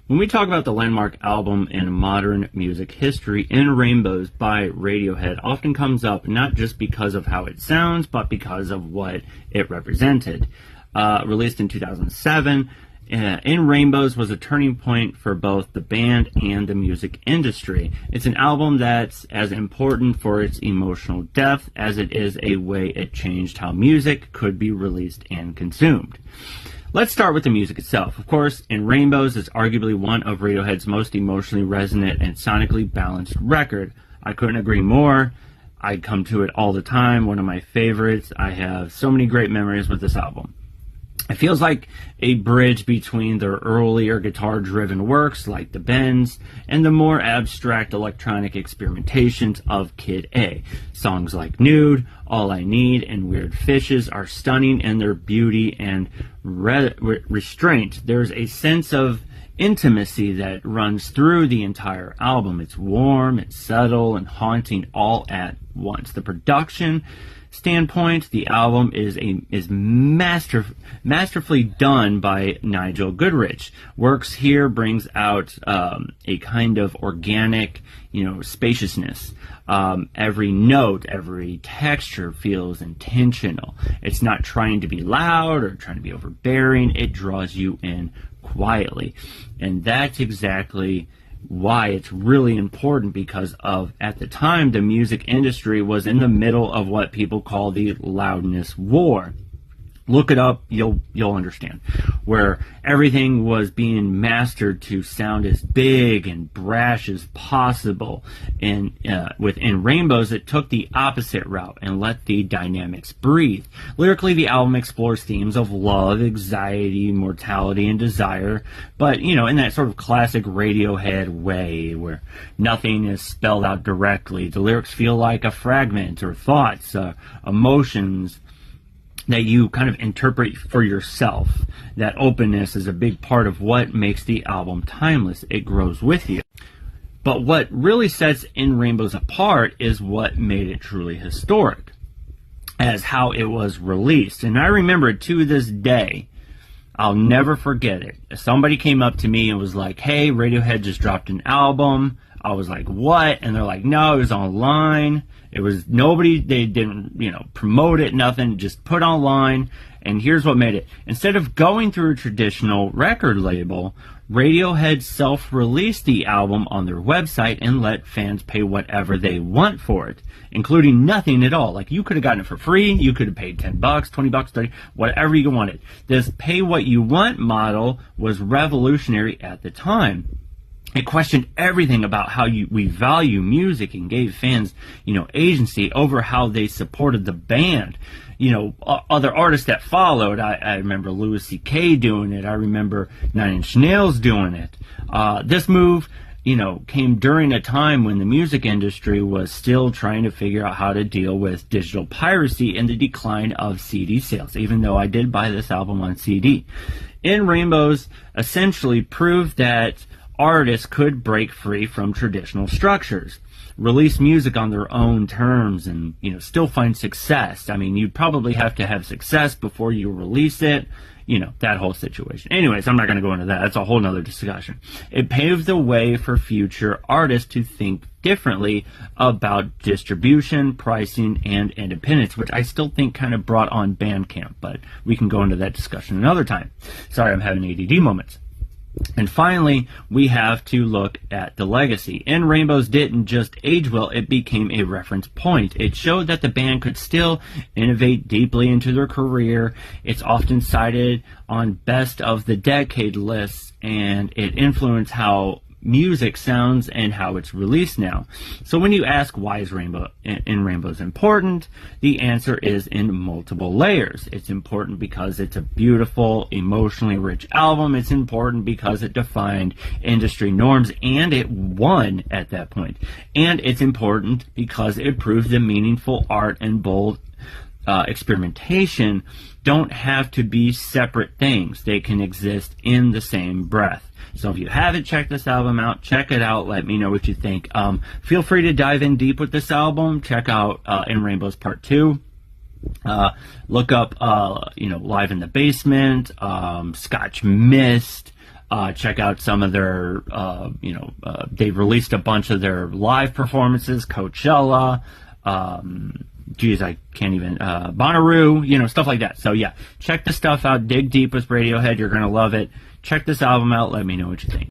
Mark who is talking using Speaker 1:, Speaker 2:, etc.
Speaker 1: When we talk about the landmark album in modern music history, In Rainbows by Radiohead often comes up not just because of how it sounds, but because of what it represented. Released in 2007, In Rainbows was a turning point for both the band and the music industry. It's an album that's as important for its emotional depth as it is a way it changed how music could be released and consumed. Let's start with the music itself. Of course, In Rainbows is arguably one of Radiohead's most emotionally resonant and sonically balanced record. I couldn't agree more. I come to it all the time, one of my favorites. I have so many great memories with this album. It feels like a bridge between their earlier guitar-driven works like The Bends and the more abstract electronic experimentations of Kid A. Songs like Nude, All I Need, and Weird Fishes are stunning in their beauty and restraint. There's a sense of intimacy that runs through the entire album. It's warm, it's subtle, and haunting all at once. The production standpoint, the album is masterfully done by Nigel Goodrich. Works here brings out a kind of organic, spaciousness. Every note, every texture feels intentional. It's not trying to be loud or trying to be overbearing. It draws you in quietly, and that's exactly why it's really important, because of, at the time, the music industry was in the middle of what people call the loudness war. Look it up, you'll understand. Where everything was being mastered to sound as big and brash as possible. And within Rainbows, it took the opposite route and let the dynamics breathe. Lyrically, the album explores themes of love, anxiety, mortality, and desire, but, in that sort of classic Radiohead way, where nothing is spelled out directly. The lyrics feel like a fragment, or thoughts, emotions, that you kind of interpret for yourself. That openness is a big part of what makes the album timeless. It grows with you. But what really sets In Rainbows apart is what made it truly historic, as how it was released. And I remember to this day, I'll never forget it. Somebody came up to me and was like, "Hey, Radiohead just dropped an album." I was like, "What?" And they're like, "No, it was online. It was nobody, they didn't, promote it, nothing, just put online." And here's what made it. Instead of going through a traditional record label, Radiohead self-released the album on their website and let fans pay whatever they want for it, including nothing at all. Like, you could have gotten it for free, you could have paid $10, $20, $30, whatever you wanted. This pay what you want model was revolutionary at the time. It questioned everything about how we value music and gave fans, agency over how they supported the band. Other artists that followed, I remember Louis C.K. doing it. I remember 9 Inch Nails doing it. This move, came during a time when the music industry was still trying to figure out how to deal with digital piracy and the decline of CD sales, even though I did buy this album on CD. In Rainbows essentially proved that artists could break free from traditional structures, release music on their own terms, and still find success. I mean, you'd probably have to have success before you release it, that whole situation. Anyways, I'm not going to go into that. That's a whole nother discussion. It paved the way for future artists to think differently about distribution, pricing, and independence, which I still think kind of brought on Bandcamp, but we can go into that discussion another time. Sorry, I'm having ADD moments. And finally, we have to look at the legacy. In Rainbows didn't just age well, it became a reference point. It showed that the band could still innovate deeply into their career. It's often cited on best of the decade lists, and it influenced how music sounds and how it's released now. So when you ask why is In Rainbows important, the answer is in multiple layers. It's important because it's a beautiful, emotionally rich album. It's important because it defined industry norms and it won at that point. And it's important because it proved that meaningful art and bold experimentation don't have to be separate things. They can exist in the same breath. So if you haven't checked this album out, check it out. Let me know what you think. Feel free to dive in deep with this album. Check out In Rainbows Part 2. Look up, Live in the Basement, Scotch Mist, Check out some of their, they've released a bunch of their live performances, Coachella, I can't even, Bonnaroo, stuff like that. So yeah, check the stuff out, dig deep with Radiohead, you're gonna love it. Check this album out, let me know what you think.